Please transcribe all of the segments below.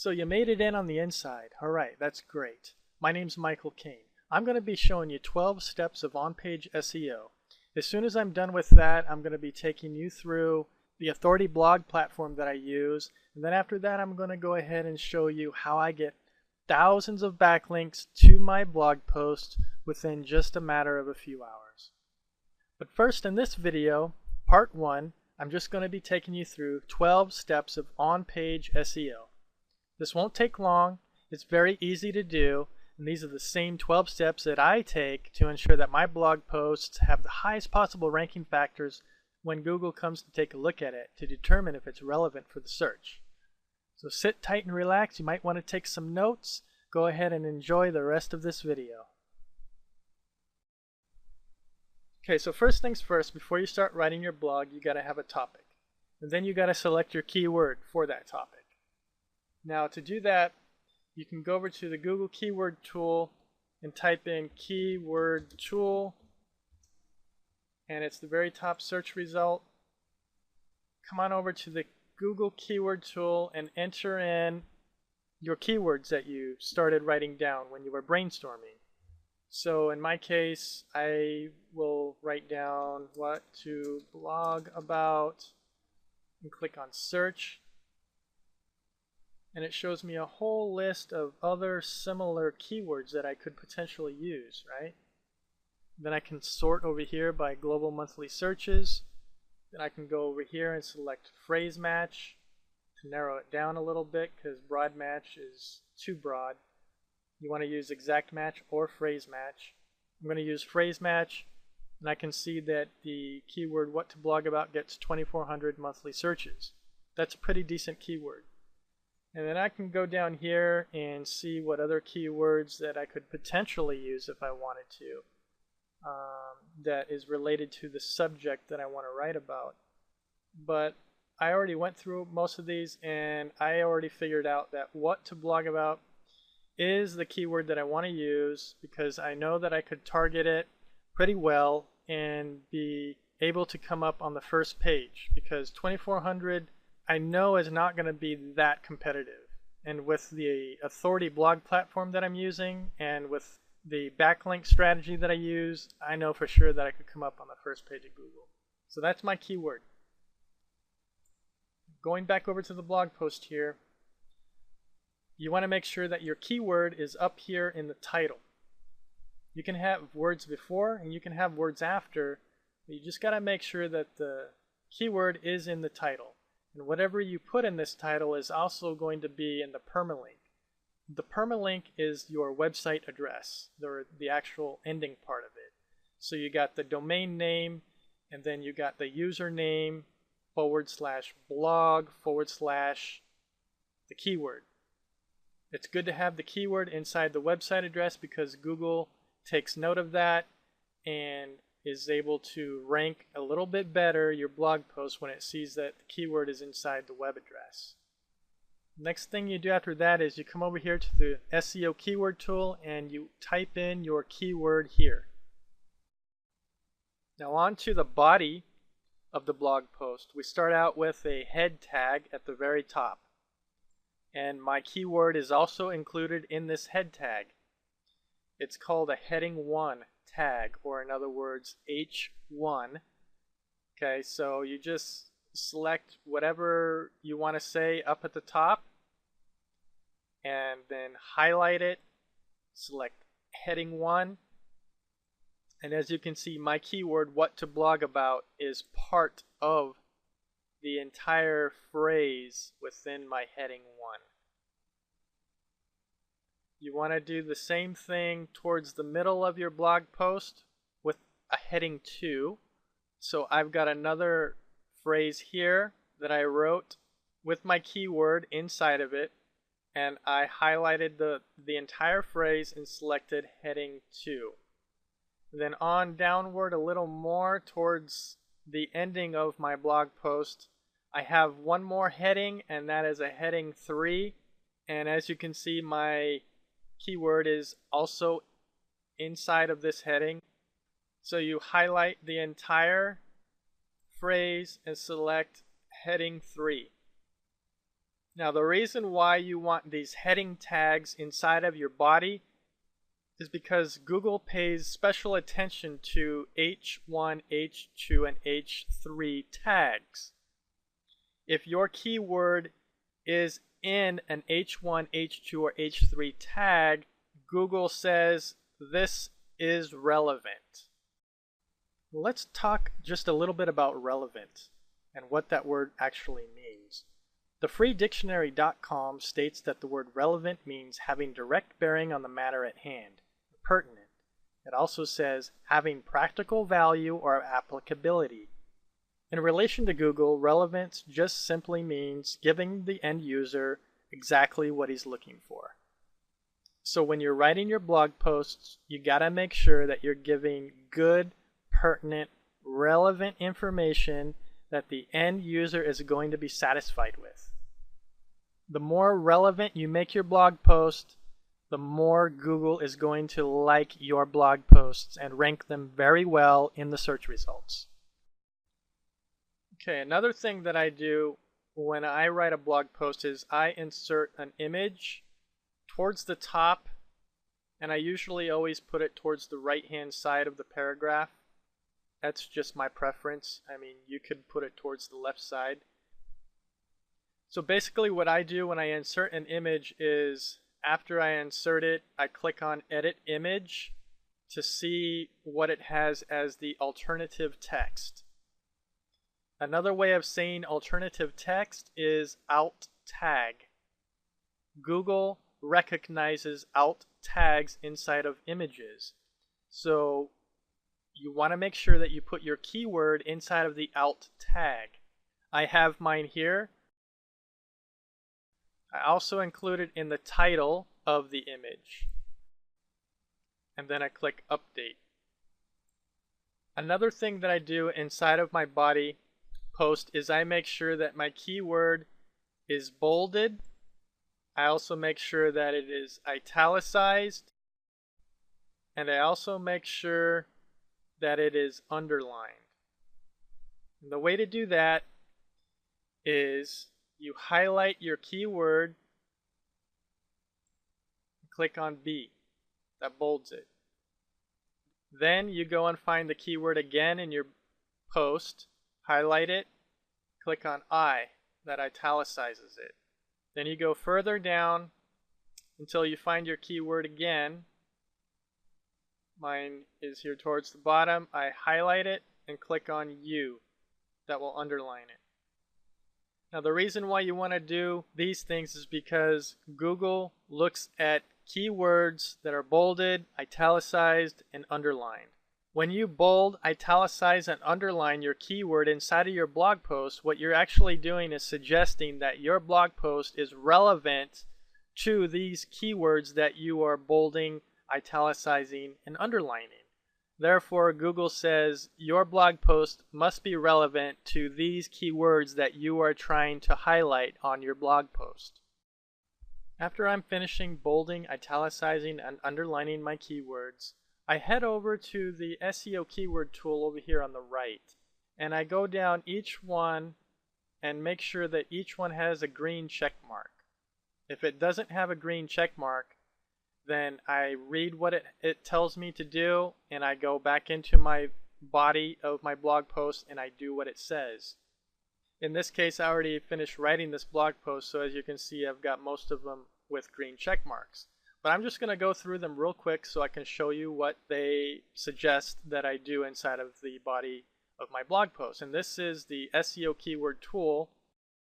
So you made it in on the inside. All right, that's great. My name's Michael Kane. I'm going to be showing you 12 steps of on-page SEO. As soon as I'm done with that, I'm going to be taking you through the authority blog platform that I use. And then after that, I'm going to go ahead and show you how I get thousands of backlinks to my blog posts within just a matter of a few hours. But first, in this video, part 1, I'm just going to be taking you through 12 steps of on-page SEO. This won't take long. It's very easy to do. And these are the same 12 steps that I take to ensure that my blog posts have the highest possible ranking factors when Google comes to take a look at it to determine if it's relevant for the search. So sit tight and relax. You might want to take some notes. Go ahead and enjoy the rest of this video. Okay, so first things first, before you start writing your blog, you got to have a topic. And then you got to select your keyword for that topic. Now to do that, you can go over to the Google keyword tool and type in keyword tool, and it's the very top search result. Come on over to the Google keyword tool and enter in your keywords that you started writing down when you were brainstorming. So in my case, I will write down what to blog about and click on search. And it shows me a whole list of other similar keywords that I could potentially use, right? Then I can sort over here by global monthly searches. Then I can go over here and select phrase match to narrow it down a little bit because broad match is too broad. You want to use exact match or phrase match. I'm going to use phrase match, and I can see that the keyword what to blog about gets 2,400 monthly searches. That's a pretty decent keyword. And then I can go down here and see what other keywords that I could potentially use if I wanted to, that is related to the subject that I want to write about. But I already went through most of these, and I already figured out that what to blog about is the keyword that I want to use because I know that I could target it pretty well and be able to come up on the first page, because 2,400 I know is not going to be that competitive. And with the authority blog platform that I'm using and with the backlink strategy that I use, I know for sure that I could come up on the first page of Google. So that's my keyword. Going back over to the blog post here, you want to make sure that your keyword is up here in the title. You can have words before and you can have words after, but you just got to make sure that the keyword is in the title. And whatever you put in this title is also going to be in the permalink. The permalink is your website address, the actual ending part of it. So you got the domain name, and then you got the username /blog/ the keyword. It's good to have the keyword inside the website address because Google takes note of that and is able to rank a little bit better your blog post when it sees that the keyword is inside the web address. Next thing you do after that is you come over here to the SEO keyword tool and you type in your keyword here. Now on to the body of the blog post. We start out with a head tag at the very top. And my keyword is also included in this head tag. It's called a heading 1 tag, or in other words, H1. Okay, so you just select whatever you want to say up at the top and then highlight it, select heading 1, and as you can see, my keyword what to blog about is part of the entire phrase within my heading 1. You want to do the same thing towards the middle of your blog post with a heading 2. So I've got another phrase here that I wrote with my keyword inside of it, and I highlighted the entire phrase and selected heading 2. Then on downward a little more towards the ending of my blog post, I have one more heading, and that is a heading 3. And as you can see, my keyword is also inside of this heading. So you highlight the entire phrase and select heading 3. Now, the reason why you want these heading tags inside of your body is because Google pays special attention to H1, H2, and H3 tags. If your keyword is in an H1, H2, or H3 tag, Google says this is relevant. Let's talk just a little bit about relevant and what that word actually means. TheFreeDictionary.com states that the word relevant means having direct bearing on the matter at hand, pertinent. It also says having practical value or applicability. In relation to Google, relevance just simply means giving the end user exactly what he's looking for. So when you're writing your blog posts, you gotta make sure that you're giving good, pertinent, relevant information that the end user is going to be satisfied with. The more relevant you make your blog post, the more Google is going to like your blog posts and rank them very well in the search results. Okay, another thing that I do when I write a blog post is I insert an image towards the top, and I usually always put it towards the right-hand side of the paragraph. That's just my preference. I mean, you could put it towards the left side. So basically what I do when I insert an image is after I insert it, I click on Edit Image to see what it has as the alternative text. Another way of saying alternative text is alt tag. Google recognizes alt tags inside of images. So you want to make sure that you put your keyword inside of the alt tag. I have mine here. I also include it in the title of the image. And then I click Update. Another thing that I do inside of my body post is I make sure that my keyword is bolded. I also make sure that it is italicized. And I also make sure that it is underlined. And the way to do that is you highlight your keyword, click on B, that bolds it. Then you go and find the keyword again in your post, highlight it, click on I, that italicizes it. Then you go further down until you find your keyword again. Mine is here towards the bottom. I highlight it and click on U, that will underline it. Now the reason why you want to do these things is because Google looks at keywords that are bolded, italicized, and underlined. When you bold, italicize, and underline your keyword inside of your blog post, what you're actually doing is suggesting that your blog post is relevant to these keywords that you are bolding, italicizing, and underlining. Therefore, Google says your blog post must be relevant to these keywords that you are trying to highlight on your blog post. After I'm finishing bolding, italicizing, and underlining my keywords, I head over to the SEO keyword tool over here on the right, and I go down each one and make sure that each one has a green check mark. If it doesn't have a green check mark, then I read what it tells me to do, and I go back into my body of my blog post and I do what it says. In this case, I already finished writing this blog post, so as you can see, I've got most of them with green check marks. But I'm just going to go through them real quick so I can show you what they suggest that I do inside of the body of my blog post. And this is the SEO keyword tool.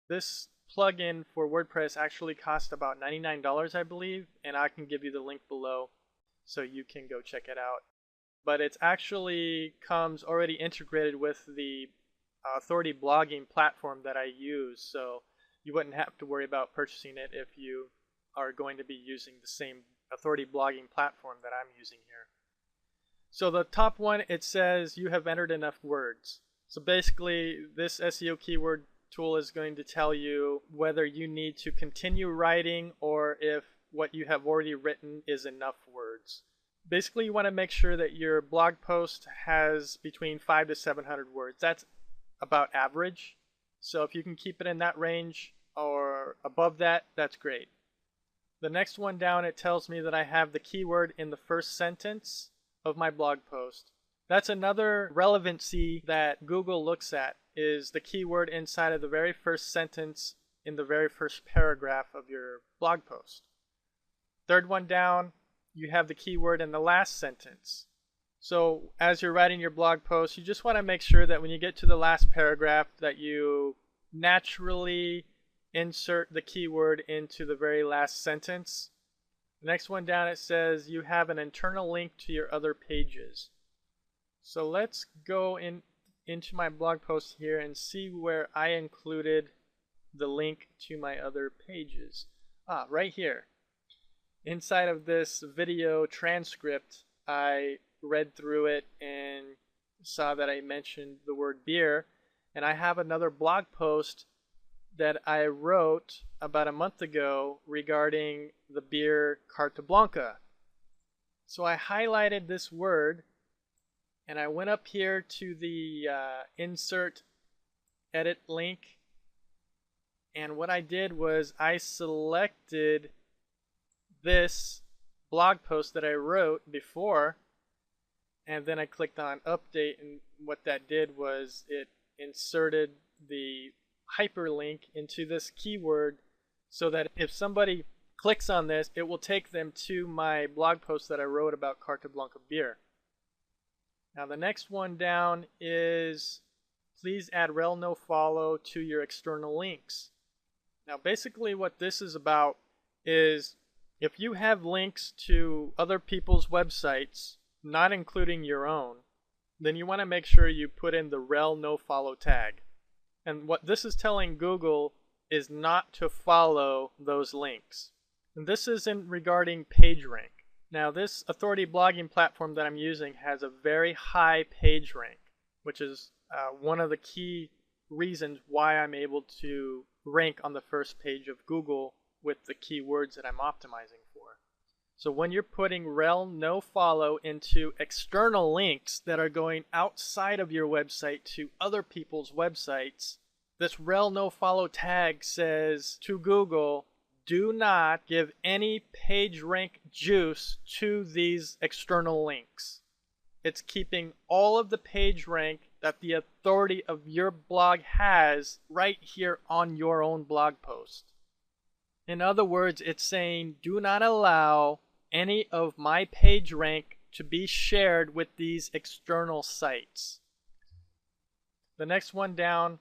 This plugin for WordPress actually costs about $99, I believe, and I can give you the link below so you can go check it out. But it actually comes already integrated with the Authority blogging platform that I use, so you wouldn't have to worry about purchasing it if you are going to be using the same Authority blogging platform that I'm using here. So the top one, it says you have entered enough words. So basically this SEO keyword tool is going to tell you whether you need to continue writing or if what you have already written is enough words. Basically you want to make sure that your blog post has between 500 to 700 words. That's about average. So if you can keep it in that range, or above that, that's great. The next one down, it tells me that I have the keyword in the first sentence of my blog post. That's another relevancy that Google looks at, is the keyword inside of the very first sentence in the very first paragraph of your blog post. Third one down, you have the keyword in the last sentence. So as you're writing your blog post, you just want to make sure that when you get to the last paragraph that you naturally insert the keyword into the very last sentence. The next one down, it says you have an internal link to your other pages. So let's go into my blog post here and see where I included the link to my other pages. Right here. Inside of this video transcript, I read through it and saw that I mentioned the word beer, and I have another blog post that I wrote about a month ago regarding the beer Carta Blanca. So I highlighted this word and I went up here to the insert edit link, and what I did was I selected this blog post that I wrote before, and then I clicked on update, and what that did was it inserted the hyperlink into this keyword so that if somebody clicks on this, it will take them to my blog post that I wrote about Carta Blanca beer. Now the next one down is please add rel nofollow to your external links. Now basically what this is about is if you have links to other people's websites, not including your own, then you want to make sure you put in the rel nofollow tag. And what this is telling Google is not to follow those links. And this isn't regarding PageRank. Now this authority blogging platform that I'm using has a very high PageRank, which is one of the key reasons why I'm able to rank on the first page of Google with the keywords that I'm optimizing for. So when you're putting rel nofollow into external links that are going outside of your website to other people's websites, this rel nofollow tag says to Google, do not give any PageRank juice to these external links. It's keeping all of the PageRank that the authority of your blog has right here on your own blog post. In other words, it's saying do not allow any of my PageRank to be shared with these external sites. The next one down,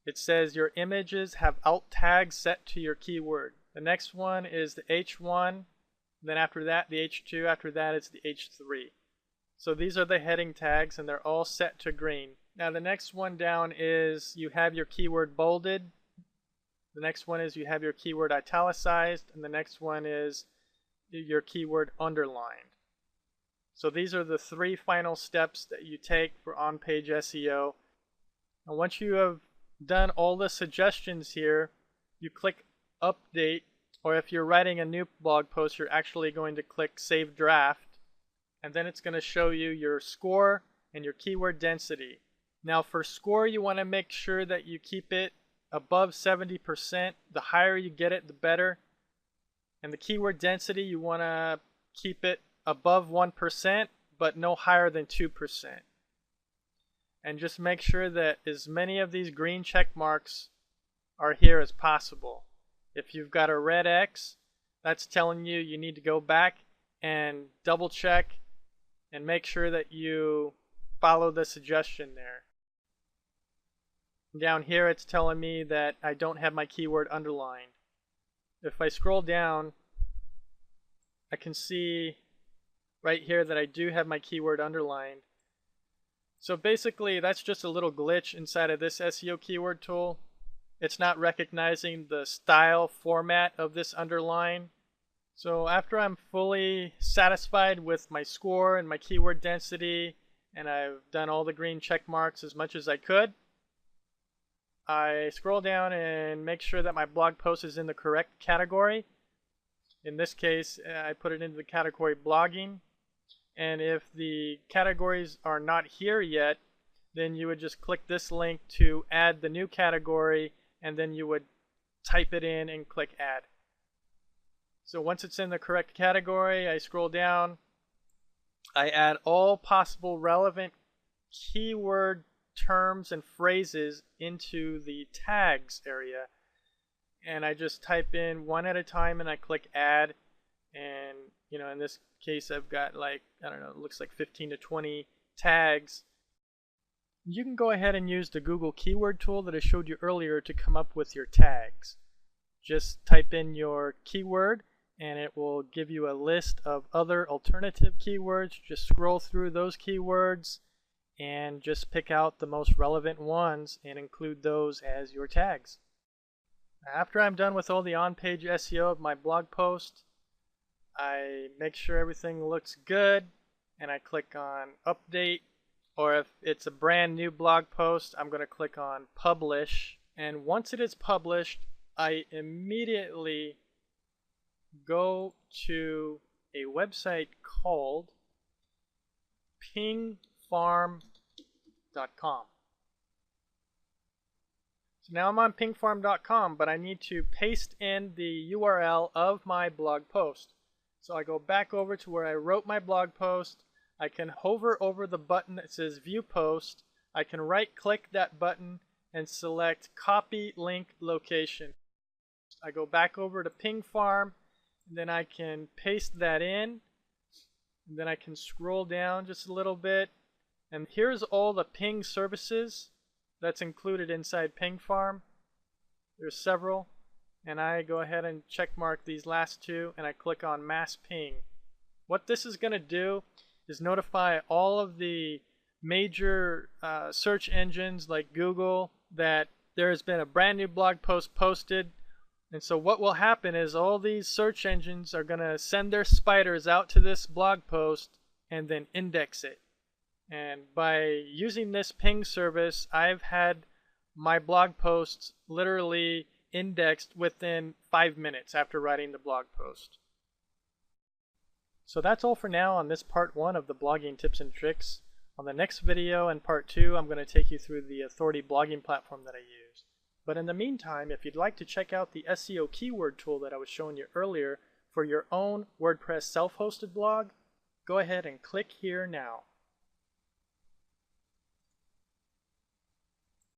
it says your images have alt tags set to your keyword. The next one is the H1, then after that the H2, after that it's the H3. So these are the heading tags and they're all set to green. Now the next one down is you have your keyword bolded. The next one is you have your keyword italicized, and the next one is your keyword underlined. So these are the three final steps that you take for on-page SEO. And once you have done all the suggestions here, you click update, or if you're writing a new blog post, you're actually going to click save draft, and then it's going to show you your score and your keyword density. Now for score, you want to make sure that you keep it above 70%. The higher you get it, the better. And the keyword density, you want to keep it above 1%, but no higher than 2%. And just make sure that as many of these green check marks are here as possible. If you've got a red X, that's telling you you need to go back and double check and make sure that you follow the suggestion there. Down here it's telling me that I don't have my keyword underlined. If I scroll down, I can see right here that I do have my keyword underlined. So basically that's just a little glitch inside of this SEO keyword tool. It's not recognizing the style format of this underline. So after I'm fully satisfied with my score and my keyword density, and I've done all the green check marks as much as I could, I scroll down and make sure that my blog post is in the correct category. In this case, I put it into the category blogging. And if the categories are not here yet, then you would just click this link to add the new category, and then you would type it in and click add. So once it's in the correct category, I scroll down, I add all possible relevant keyword terms and phrases into the tags area, and I just type in one at a time and I click add. And in this case I've got like, I don't know, it looks like 15 to 20 tags. You can go ahead and use the Google keyword tool that I showed you earlier to come up with your tags. Just type in your keyword and it will give you a list of other alternative keywords. Just scroll through those keywords and just pick out the most relevant ones and include those as your tags. After I'm done with all the on-page SEO of my blog post, I make sure everything looks good and I click on update, or if it's a brand new blog post, I'm going to click on publish. And once it is published, I immediately go to a website called pingfarm.com. So now I'm on pingfarm.com, but I need to paste in the URL of my blog post. So I go back over to where I wrote my blog post. I can hover over the button that says View Post. I can right-click that button and select Copy Link Location. I go back over to PingFarm, and then I can paste that in. And then I can scroll down just a little bit. And here's all the ping services that's included inside PingFarm. There's several. And I go ahead and check mark these last two and I click on Mass Ping. What this is going to do is notify all of the major search engines like Google that there has been a brand new blog post posted. And so what will happen is all these search engines are going to send their spiders out to this blog post and then index it. And by using this ping service, I've had my blog posts literally indexed within 5 minutes after writing the blog post. So that's all for now on this part 1 of the blogging tips and tricks. On the next video and part 2, I'm going to take you through the authority blogging platform that I use. But in the meantime, if you'd like to check out the SEO keyword tool that I was showing you earlier for your own WordPress self-hosted blog, go ahead and click here now.